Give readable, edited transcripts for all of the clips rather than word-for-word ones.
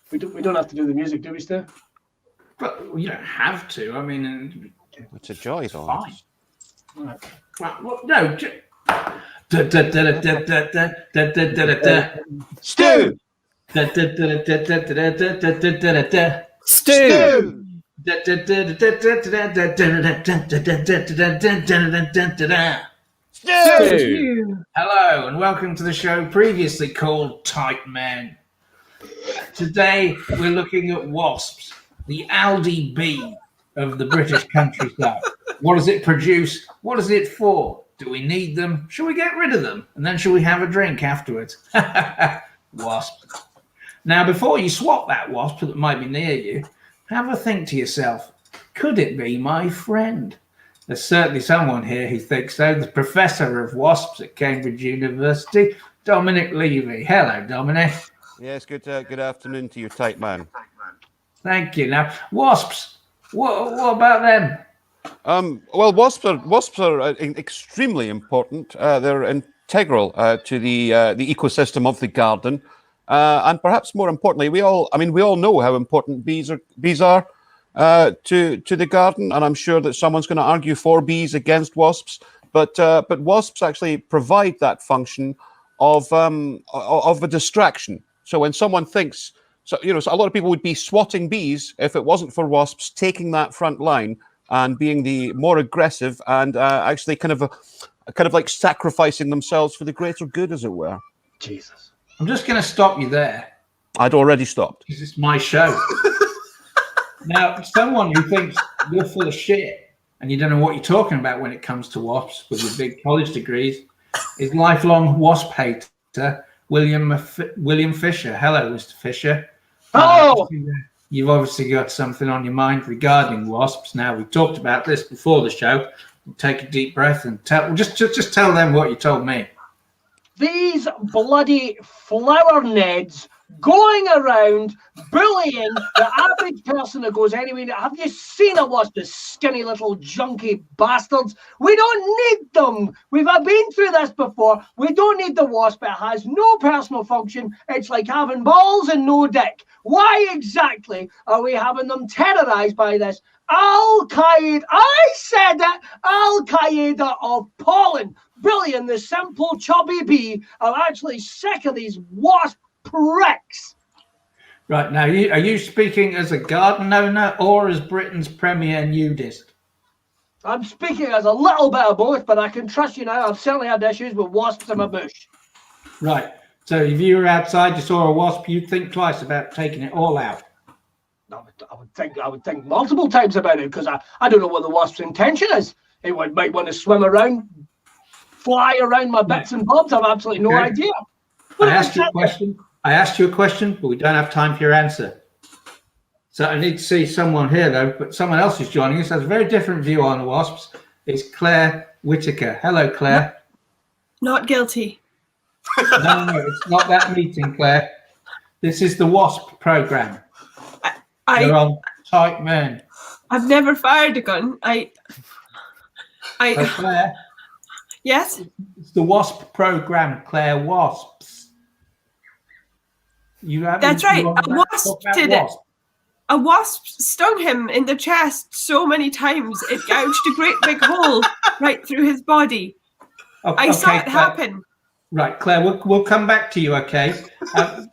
We don't have to do the music, do we, Stu? But you don't have to. I mean, it's a joy, though. Fine. Right. Well, no. Stu! Stu! Stu! Hello and welcome to the show previously called Tight Men. Today we're looking at wasps, the Aldi B of the British countryside. What does it produce? What is it for? Do we need them? Shall we get rid of them? And then shall we have a drink afterwards? Wasp. Now, before you swap that wasp that might be near you, have a think to yourself, could it be my friend? There's certainly someone here who thinks so. The professor of wasps at Cambridge University, Dominic Levy. Hello, Dominic. Yes, good afternoon to you, tight man. Thank you. Now, wasps, what about them? Well, wasps are extremely important. They're integral to the ecosystem of the garden, and perhaps more importantly, we all know how important bees are to the garden, and I'm sure that someone's going to argue for bees against wasps, but wasps actually provide that function of a distraction. So when someone thinks, so a lot of people would be swatting bees if it wasn't for wasps taking that front line and being the more aggressive and actually kind of like sacrificing themselves for the greater good, as it were. Jesus. I'm just going to stop you there. I'd already stopped. This is my show. Now, someone who thinks you're full of shit and you don't know what you're talking about when it comes to wasps with your big college degrees is lifelong wasp hater William Fisher. Hello, Mr. Fisher. Oh! You've obviously got something on your mind regarding wasps. Now, we talked about this before the show. Take a deep breath and just tell them what you told me. These bloody flower neds going around bullying the average person that goes anywhere. Have you seen a wasp? The skinny little junky bastards. We don't need them. We've been through this before. We don't need the wasp. It has no personal function. It's like having balls and no dick. Why exactly are we having them terrorized by this Al-Qaeda? I said it! Al-Qaeda of pollen. Bullying the simple chubby bee. I'm actually sick of these wasp pricks. Right, now, are you speaking as a garden owner or as Britain's premier nudist? I'm speaking as a little bit of both, but I can trust you now. I've certainly had issues with wasps in my bush. Right, so if you were outside, you saw a wasp, you'd think twice about taking it all out. I would think multiple times about it, because I don't know what the wasp's intention is. It might want to swim around, fly around my bits and bobs. I've absolutely no idea. I asked you a question, but we don't have time for your answer. So I need to see someone here, though, but someone else is joining us, has a very different view on wasps. It's Claire Whitaker. Hello, Claire. Not guilty. No, it's not that meeting, Claire. This is the WASP program. You're on Tight Men. I've never fired a gun. So Claire. Yes? It's the WASP program, Claire. Wasps. That's right. A wasp did it. A wasp stung him in the chest so many times it gouged a great big hole right through his body. I saw it happen. Right, Claire, we'll come back to you, okay?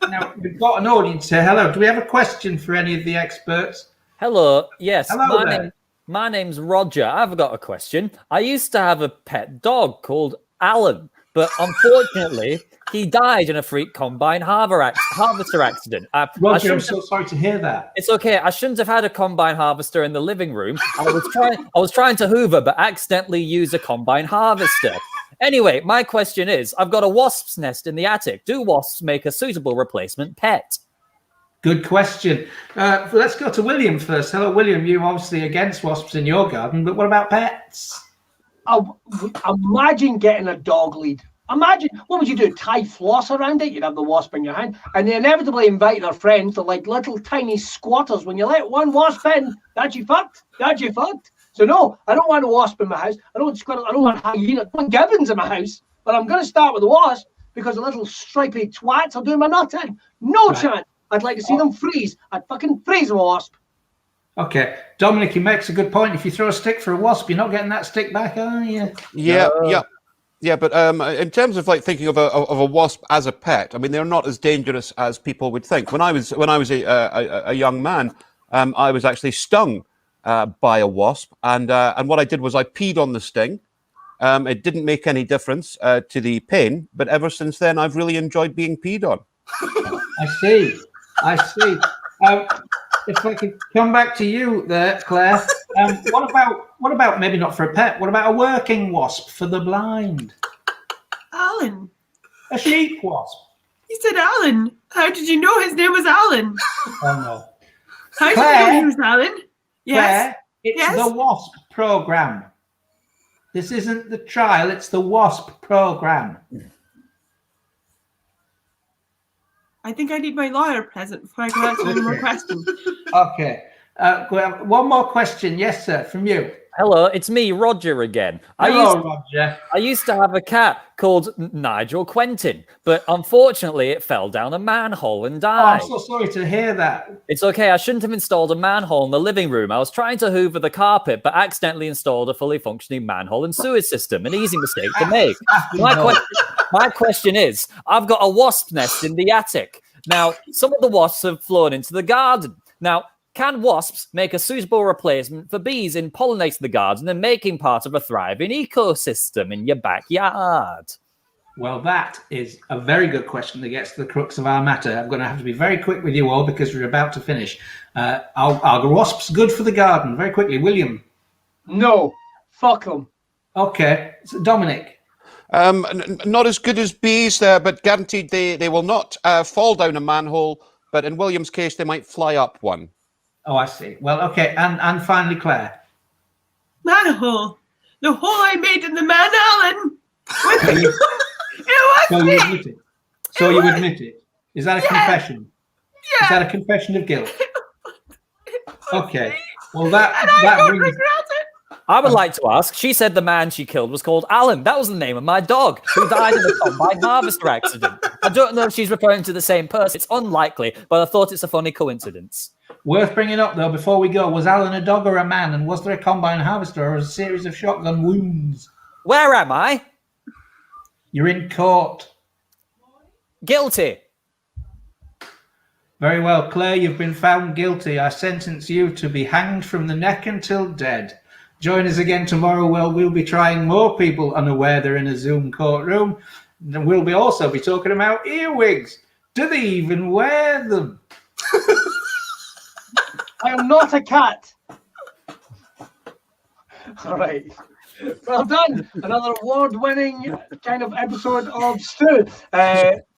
Now, we've got an audience here. Hello, do we have a question for any of the experts? Hello, yes. Hello, my name's Roger. I've got a question. I used to have a pet dog called Alan, but unfortunately, he died in a freak combine harvester accident. Roger, I'm so sorry to hear that. It's okay. I shouldn't have had a combine harvester in the living room. I was trying to hoover, but accidentally used a combine harvester. Anyway, my question is, I've got a wasp's nest in the attic. Do wasps make a suitable replacement pet? Good question. Let's go to William first. Hello, William. You're obviously against wasps in your garden, but what about pets? Imagine getting a dog lead. Imagine, what would you do? Tie floss around it? You'd have the wasp in your hand. And they inevitably invite their friends. They're like little tiny squatters. When you let one wasp in, that's you fucked. That's you fucked. So no, I don't want a wasp in my house. I don't want squirrel. I don't want hyena. I don't want gibbons in my house. But I'm going to start with the wasp because the little stripy twats are doing my nut in. No chance. I'd like to see them freeze. I'd fucking freeze a wasp. Okay, Dominic, he makes a good point. If you throw a stick for a wasp, you're not getting that stick back, are you? Yeah. But in terms of like thinking of a wasp as a pet, I mean, they're not as dangerous as people would think. When I was a young man, I was actually stung by a wasp, and what I did was I peed on the sting. It didn't make any difference to the pain, but ever since then, I've really enjoyed being peed on. I see. If I could come back to you there, Claire. What about maybe not for a pet? What about a working wasp for the blind? Alan. A sheep wasp. He said Alan. How did you know his name was Alan? Oh no. How did you know he was Alan? Yes. Claire, it's the WASP program. This isn't the trial, it's the WASP program. I think I need my lawyer present before I go answer any more questions. Okay. One more question. Yes, sir, from you. Hello, it's me, Roger, again. Roger. I used to have a cat called Nigel Quentin, but unfortunately it fell down a manhole and died. I'm so sorry to hear that. It's okay, I shouldn't have installed a manhole in the living room. I was trying to hoover the carpet, but accidentally installed a fully functioning manhole and sewer system. An easy mistake to make. My question is, I've got a wasp nest in the attic. Now, some of the wasps have flown into the garden. Now, can wasps make a suitable replacement for bees in pollinating the garden and making part of a thriving ecosystem in your backyard? Well, that is a very good question that gets to the crux of our matter. I'm going to have to be very quick with you all because we're about to finish. Are wasps good for the garden? Very quickly, William. No, fuck them. Okay, so Dominic. Not as good as bees, but guaranteed they will not fall down a manhole. But in William's case, they might fly up one. Oh, I see. Well, okay, and finally, Claire. Manhole. The hole I made in the man, Alan. It was So me. you admit it. So you admit it. Is that a confession? Yeah. Is that a confession of guilt? Okay. Well, And that I don't brings. regret it. I would like to ask, she said the man she killed was called Alan. That was the name of my dog, who died in a combine harvester accident. I don't know if she's referring to the same person. It's unlikely, but I thought it's a funny coincidence. Worth bringing up, though, before we go, was Alan a dog or a man? And was there a combine harvester or a series of shotgun wounds? Where am I? You're in court. Guilty. Very well, Claire, you've been found guilty. I sentence you to be hanged from the neck until dead. Join us again tomorrow where we'll be trying more people unaware they're in a Zoom courtroom. And we'll also be talking about earwigs. Do they even wear them? I am not a cat. All right. Well done. Another award-winning kind of episode of Stu.